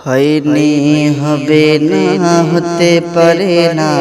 হয়নি হবে না হতে পারে না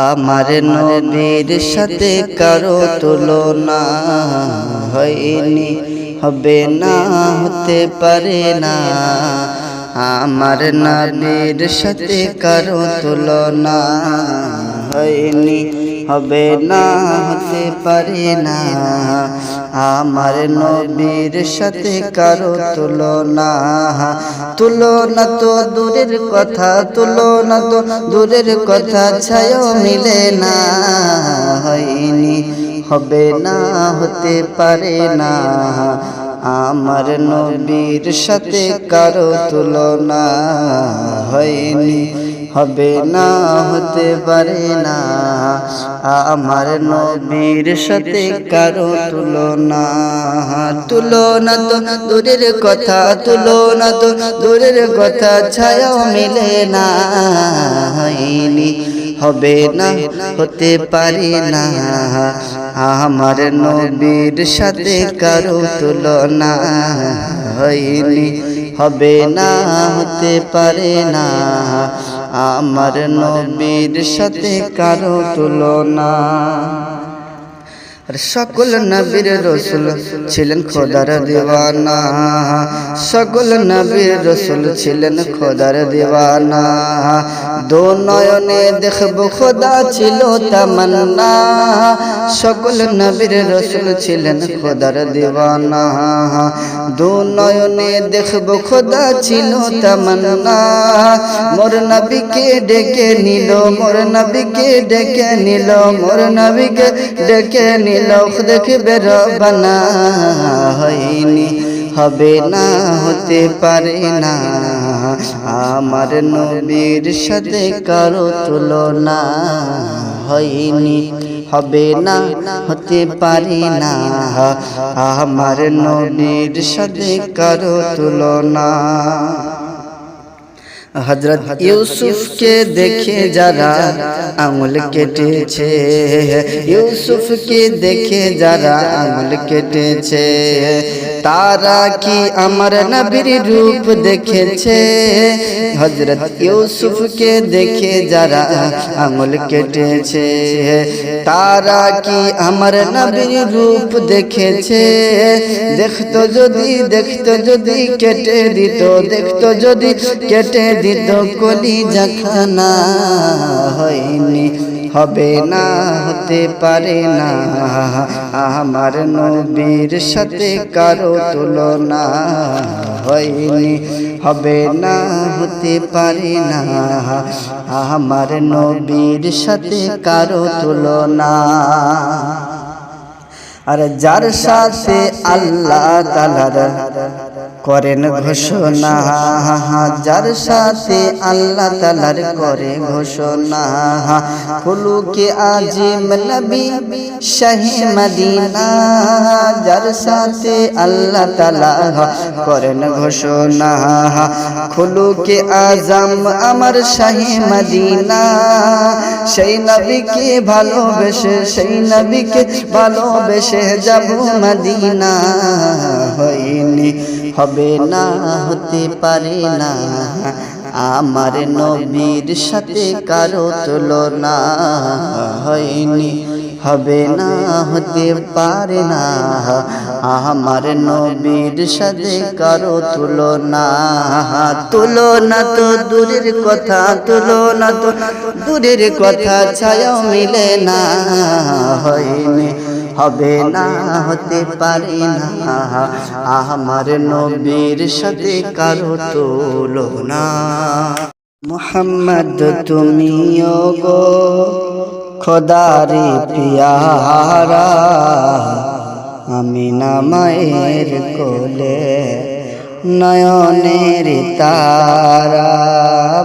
আমার নবীর সাথে কারো তুলনা। হয়নি হবে না হতে পারে না আমার নবীর সাথে কারো তুলনা। হয়নি হবে না হতে পারে না আমার নবীর সাথে কারো তুলনা। তুলনা তো দূরের কথা, তুলনা তো দূরের কথা, ছায়াও মিলে না। হয়নি হবে না হতে পারে না আমার নবীর সাথে কারো তুলনা। হয়নি হবে না হতে পারে না আমার নবীর সাথে কারো তুলনা। তুলনা তো দূরের কথা, তুলনা তো দূরের কথা, ছায়াও মিলে না। হয়নি হবে না হতে পারে না আমার নবীর সাথে কারো তুলনা। হয়নি হবে না হতে পারে না আমার নবীর সাথে কারো তুলনা। সকল নবীর রসুল ছিলেন খোদার দিওয়ানা, সকল নবীর রসুল ছিলেন খোদার দিওয়ানা। দো নয়নে দেখব খোদা ছিল তামান্না, সকল নবীর রসুল ছিলেন খোদার দিওয়ানা। দো নয়নে দেখব খোদা ছিল তামান্না। মোর নবীকে ডেকে নিল, মোর নবীকে ডেকে নিল, মোর নবীকে ডেকে নিল দেখবে রব্বানা। হয়নি হবে না হতে পারে না আমার নবীর সাথে কারো তুলনা। হয়নি হবে না হতে পারে না আমার নবীর সাথে কারো তুলনা। হযরত ইউসুফকে দেখে যারা আঙুল কেটেছে, ইউসুফকে দেখে যারা আঙুল কেটেছে, তারা কি আমার নবীর রূপ দেখেছে? হযরত ইউসুফকে দেখে যারা আঙুল কেটেছে, তারা কি আমার নবীর রূপ দেখেছে? দেখতো যদি, দেখতো যদি কেটে দিত, দেখতো যদি কেটে দিত কলিজা খানা। হয়নি হবে না হতে পারে না আমার নবীর সাথে কারো তুলনা। হয়নি হবে না হতে পারে না আমার নবীর সাথে কারো তুলনা। আর যার সাথে আল্লাহ তাআলার করেন ঘোষণা, যার সাথে আল্লাহ তাআলার করে ঘোষণা, খুলুকে আজিম নবী শাহে মদিনা। যার সাথে আল্লাহ তাআলা করেন ঘোষণা, খুলুকে আজম আমার শাহে মদিনা। সেই নবীকে ভালোবেসে, সেই নবীকে ভালোবেসে যাব মদিনা। হয়নি হবে না হতে পারে না আমার নবীর সাথে কারো তুলনা। হয়নি হবে না হতে পারে না আমার নবীর সাথে কারো তুলনা। তুলনা তো দূরের কথা, তুলনা তো দূরের কথা, ছায়াও মিলে না। হয়নি হবে না হতে পারে না আমার নবীর সাথে কারো তুলনা। মুহাম্মদ তুমিও গো খোদারে পিয়ারা, আমিনা মায়ের কোলে নয়নের তারা।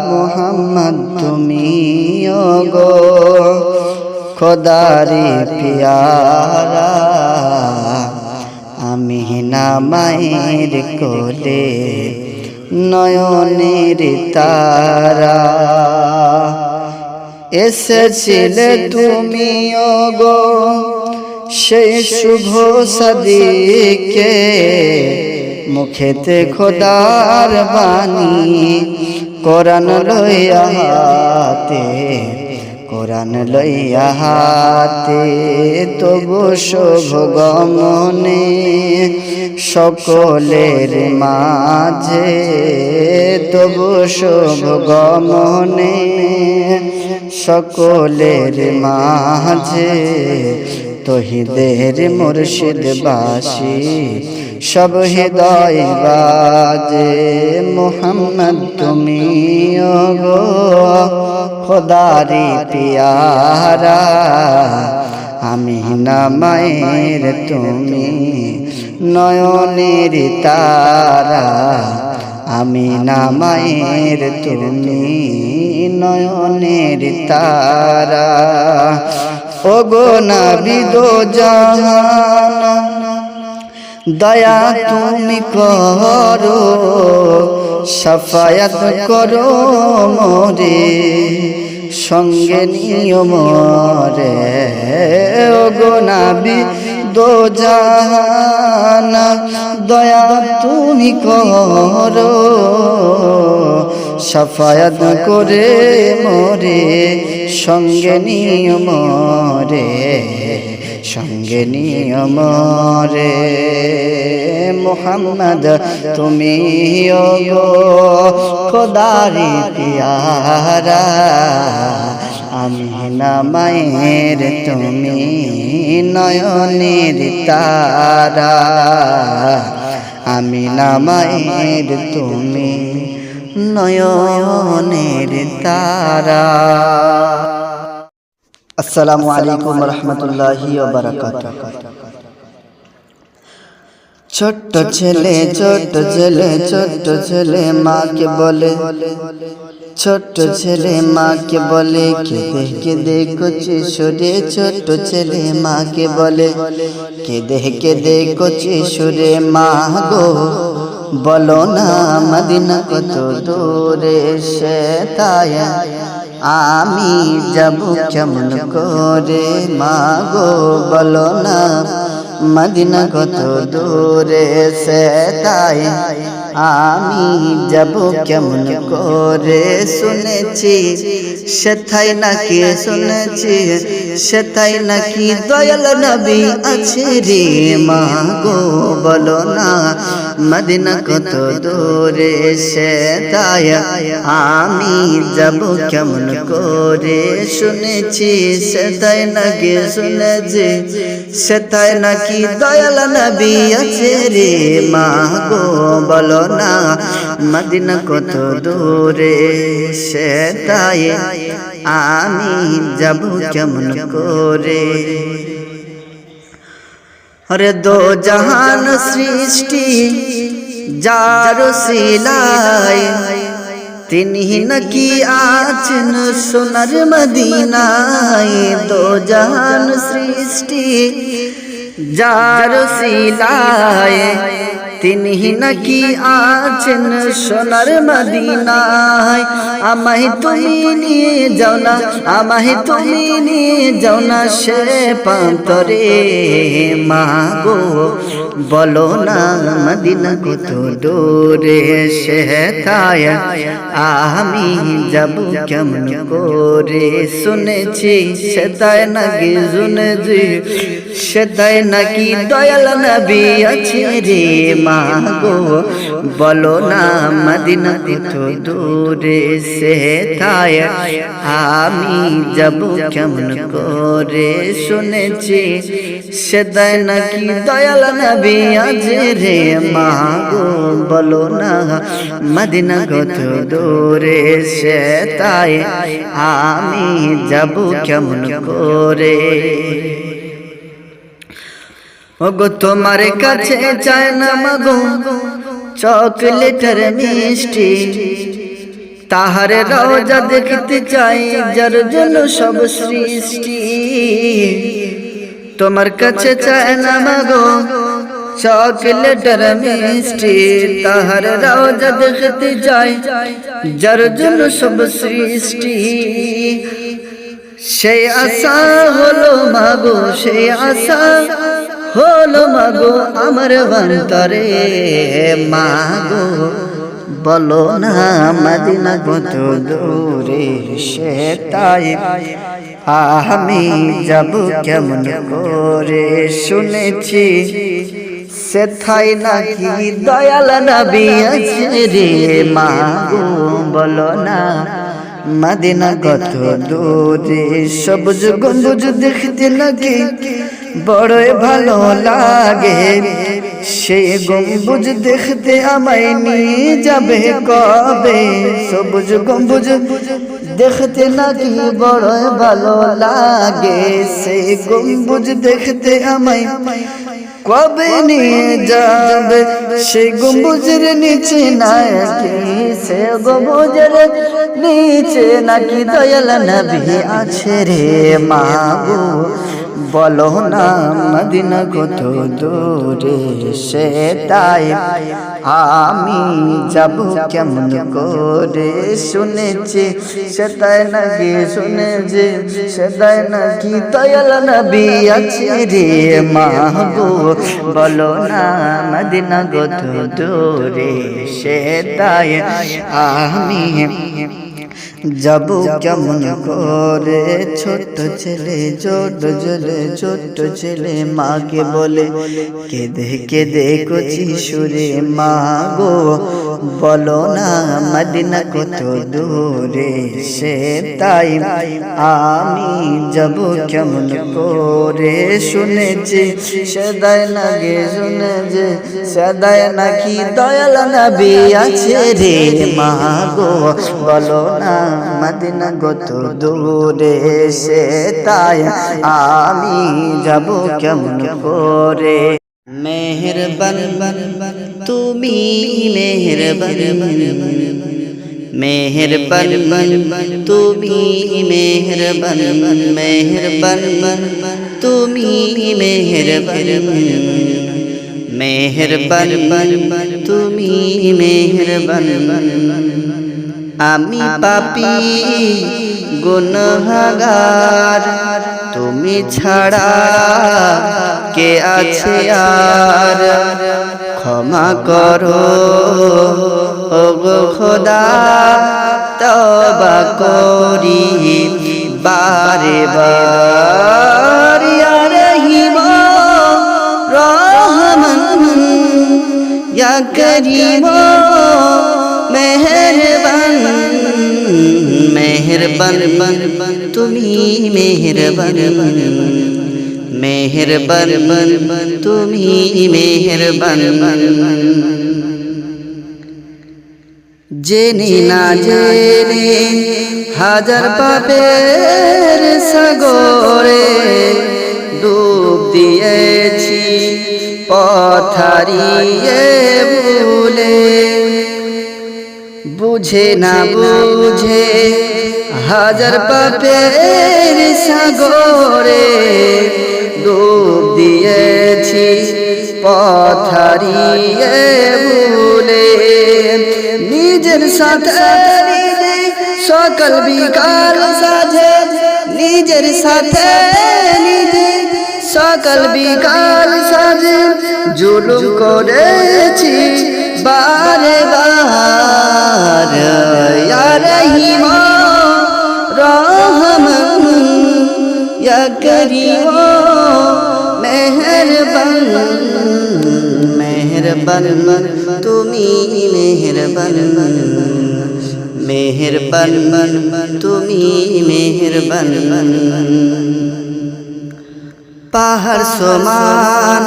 মুহাম্মদ তুমিও গো খোদারে পিয়ারা, আমিনা মায়ের কোলে নয়নের তারা। এসেছিলে তুমিও গো সেই শুভ সদিকে মুখেতে খোদার বাণী কোরআন লইয়া হাতে, কোরআন লইয়া হাতে, তবু শুভ গমনে সকলের মাঝে, তবু শুভ গমনে সকলের মাঝে, তহিদের মুর্শিদবাসী সব হৃদয় বাজে। মুহাম্মদ তুমি গো খোদারি পিয়ারা, আমিনা মায়ের তুমি নয়নের তারা, আমিনা মায়ের তুমি নয়নের তারা। ওগো নবী দো জাহান দয়া তুমি করো, শাফায়াত করো মোরে, সঙ্গে নিও মোরে। ওগো নবী দো জাহান দয়া তুমি করো, শাফায়াত করে মোরে, সঙ্গে নিও মোরে, সঙ্গে নিও মোরে। মুহাম্মদ তুমি গো খোদারি পিয়ারা, আমিনা মায়ের তুমি নয়নের তারা, আমিনা মায়ের তুমি নয়নের তারা। আসসালামু আলাইকুম রহমতুল্লাহি ওয়া বারাকাতুহু। ছোট্ট ছেলে ছোট্ট ছেলে ছোট্ট ছেলে মাকে বলে, ছোট্ট ছেলে মাকে বলে, কেঁদে কেঁদে কচি সুরে, ছোট্ট ছেলে মাকে বলে, কেঁদে কেঁদে কচি সুরে, মা গো বলো না মদিনা কত দূরে, সে তাই আমি যাব কেমন করে, মা গো বলো না মদিনা কত দূরে, সে তাই আমি যাব কেমন করে। শুনেছি সেথায় নাকি, শুনেছি সেথায় নাকি দয়াল নবী আছে রে, মা গো বলো না মদিনা কত দূরে, সে তাই আমি যাব কেমন করে। শুনেছি সেথায় নাকি, শুনেছি সেথায় নাকি দয়াল নবী আছে রে, মা গো বলো না মদিনা কত দূরে, সে তাই আমি যাব কেমন করে। আরে দো জাহান সৃষ্টি যার সিলাই, তিনি নাকি আছেন সোনার মদিনায়। দো জাহান সৃষ্টি যার সিলাই, তিনি নাকি আছেন সোনার মদিনায়। আমায় তুমি নিয়ে যাও না, আমায় তুমি নিয়ে যাও না সে প্রান্তরে, মা গো বলো না মদিনা কত দূরে, সে তাই আমি যাব কেমন করে। শুনেছি সেটাই নাকি, শুনেছি সেটাই নাকি দয়াল নবী আছে রে, মা গো বলো না মদিনা কত দূরে, সে তাই আমি যাব কেমন করে। শুনেছি সেটাই নাকি দয়াল নবী আছে রে, মা গো বলো না মদিনা কত দূরে, সে তাই আমি যাব কেমন করে। ওগো তোমার কাছে চায় না মাগো চকলেটের মিষ্টি, তাহার রওজা দেখতে চাই যার জন্য সব সৃষ্টি। তোমার কাছে চায় না মাগো চকলেটের মিষ্টি, তাহার রওজা দেখতে চাই যার জন্য সব সৃষ্টি। সেই আশা হলো মাগো, সেই আশা হলো মাগো আমার অন্তরে মাগো বলো না মদিনা কত দূরে সে তাই আমি যাব কেমন করে শুনেছি সেথায় নাকি দয়াল নবী আছে রে মাগো বলো না মদিনা কত দূরে সবুজ গম্বুজ দেখতে নাকি বড়ই ভালো লাগে সেই গম্বুজ দেখতে আমায় নিয়ে যাবে কবে সবুজ গম্বুজ দেখতে নাকি বড়ই ভালো লাগে সেই গম্বুজ দেখতে আমায় কবে নিয়ে যাবে সেই গম্বুজের নিচে নাকি সে গম্বুজের নিচে নাকি দয়াল নবী আছে রে মাগো বলো না মদিনা কত দূরে সে তাই আমি যাব কেমন করে শুনেছি সেটাই নাকি শুনেছি সেটাই নাকি দয়াল নবী আছে রে মাগো বলো না মদিনা কত দূরে সে তাই আমি যাব কেমন করে ছোট ছেলে ছোট ছেলে মাকে বলে কেঁদে কেঁদে কচি সুরে মা গো বলো না মদিনা কত দূরে সে তাই আমি যাব কেমন করে শুনেছি সেদায় নাকি শুনেছি সেদায় নাকি দয়াল নবী আছে রে মা গো বলো না মদিনা কত দূরে সে তাই আমি যাব কেমন করে মেহেরবান তুমি মেহেরবান মেহেরবান তুমি মেহেরবান মেহেরবান তুমি মেহেরবান মেহেরবান তুমি মেহেরবান আমি পাপী গুনাহগার তুমি ছাড়া কে আছে আর ক্ষমা করো ওগো খোদা তওবা করি বারে বার ইয়া রহিম রহমান ইয়া করিম মেহেরবান মেহেরবান তুমি মেহেরবান মেহেরবান তুমি মেহেরবান জেনে না জেনে হাজার পাপের সাগরে ডুব দিয়েছি পথ হারিয়ে ভুলে বুঝে না বুঝে হাজার পাপের সাগরে ডুব দিয়েছি পথ হারিয়ে ভুলে নিজের সাথে নিজে সকাল বিকাল সাজে নিজের সাথে নিজে সকাল বিকাল সাজে জুলুম করেছি বারে বার ইয়া রহিম রহমান ইয়া করিম মেহেরবান মেহেরবান তুমি মেহেরবান মেহেরবান তুমি মেহেরবান পাহাড় সমান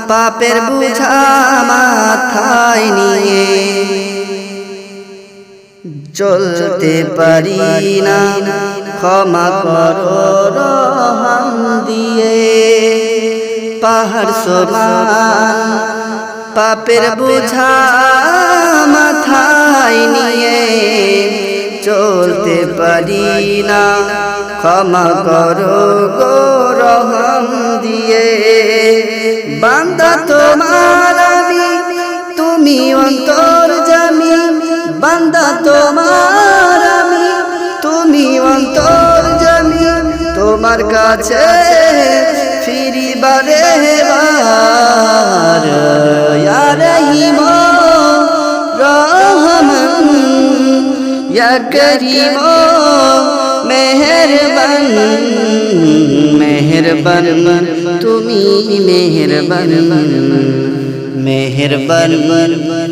পাপের বোঝা মাথায় নিয়ে চলতে পারি না ক্ষমা করো রহম দিয়ে পাহাড় সমান পাপের বোঝা মাথায় নিয়ে চলতে পারি না ক্ষমা করো গো রহম দিয়ে বান্দা তোমার আমি তুমি অন্তর্যামী বান্দা তোমার আমি তুমি অন্তর্যামী তোমার কাছে ফিরি বারে বার আমার ইয়া রহিম রহমান ইয়া করিম মেহেরবান মেহেরবান তুমি মেহেরবান মেহেরবান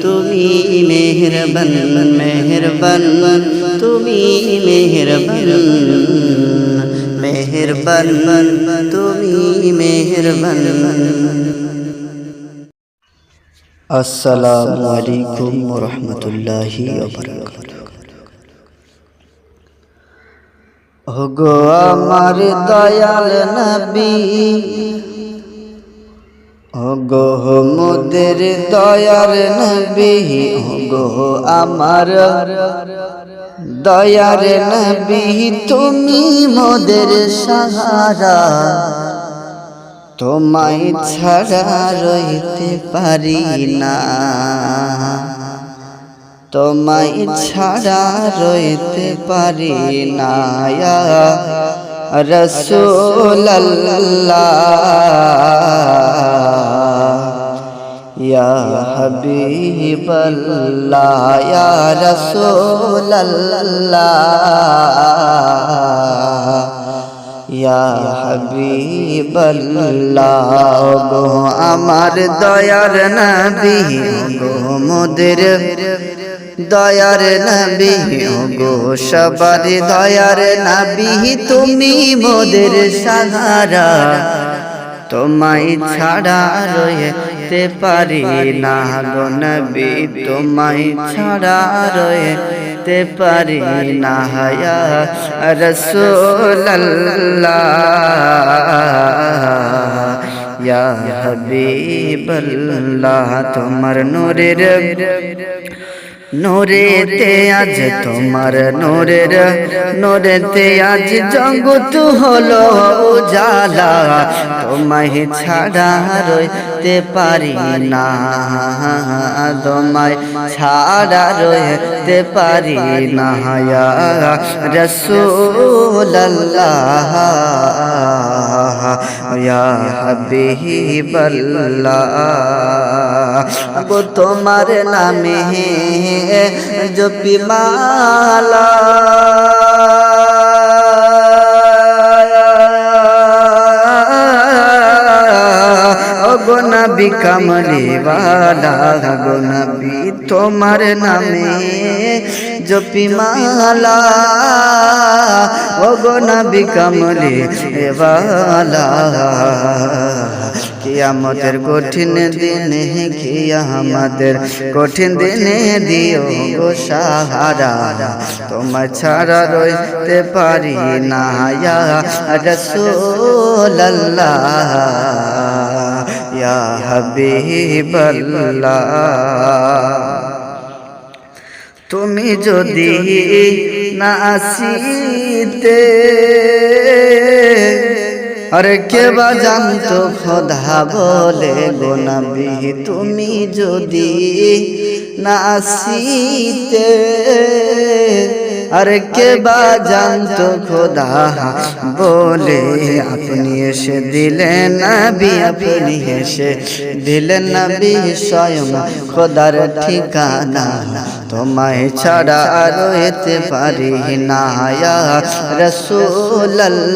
তুমি মেহেরবান মেহেরবান তুমি মেহেরবান মেহেরবান তুমি মেহেরবান। আসসালামু আলাইকুম ওয়া রাহমাতুল্লাহি ওয়া বারাকাতুহু। ওগো আমার দয়াল নবী, ওগো মোদের দয়াল নবী, ওগো আমার দয়াল নবী, তুমি মোদের সাহারা, তোমায় ছাড়া রইতে পারি না, তোমায় ছাড়া রইতে পারি না ইয়া রাসূলুল্লাহ ইয়া হাবিবাল্লাহ ইয়া রাসূলুল্লাহ ইয়া হাবিবাল্লাহ। গো আমার দয়ার নবী, গো মোদের দয়ার নবী, গো সবার দয়ার নবী, তুমি মোদের সাহারা, তোমায় ছাড়া রইতে পারি না গো নবী, তোমায় ছাড়া রইতে পারি না ইয়া রাসূলুল্লাহ ইয়া হাবিবাল্লাহ। তোমার নূরের নূরেতে আজ, তোমার নূরের নূরেতে আজ জগৎ হলো উজালা, তোমায় ছাড়া রইতে পারি না, তোমায় ছাড়া রইতে পারি না ইয়া রাসূলুল্লাহ ইয়া হাবিবাল্লাহ। গো তোমার নামে জপি মালা, গো নবী কামলি ওয়ালা, গো নবী তোমার নামে জপি মালা, গো নবী কামলি ওয়ালা। কিয়ামতের কঠিন দিনে, কিয়ামতের কঠিন দিনে দিও গো সাহারা, তোমায় ছাড়া রইতে পারি না ইয়া রাসূলুল্লাহ ইয়া হাবিবাল্লাহ। তুমি যদি না আসিতে আরে কে বা জানতো খোদা বলে গো নবী, তুমি যদি না আসিতে আরে কে বা জানতো খোদা বলে, আপনি এসে দিলেন নবী, আপনি এসে দিলেন নবী স্বয়ং খোদার ঠিকানা, তোমায় ছাড়া রইতে পারি না ইয়া রাসূলুল্লাহ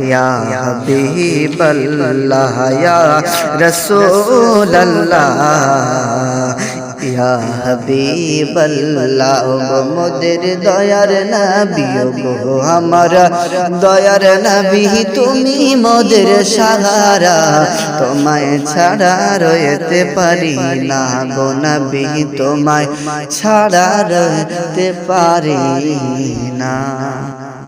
ইয়া হাবিবাল্লাহ ইয়া রাসূলুল্লাহ ইয়া হাবিবাল্লাহ। গো মোদের দয়ার নবী, গো আমার দয়ার নবী, তুমি মোদের সাহারা, তোমায় ছাড়া রইতে পারি না গো নবী, তোমায় ছাড়া রইতে পারি না।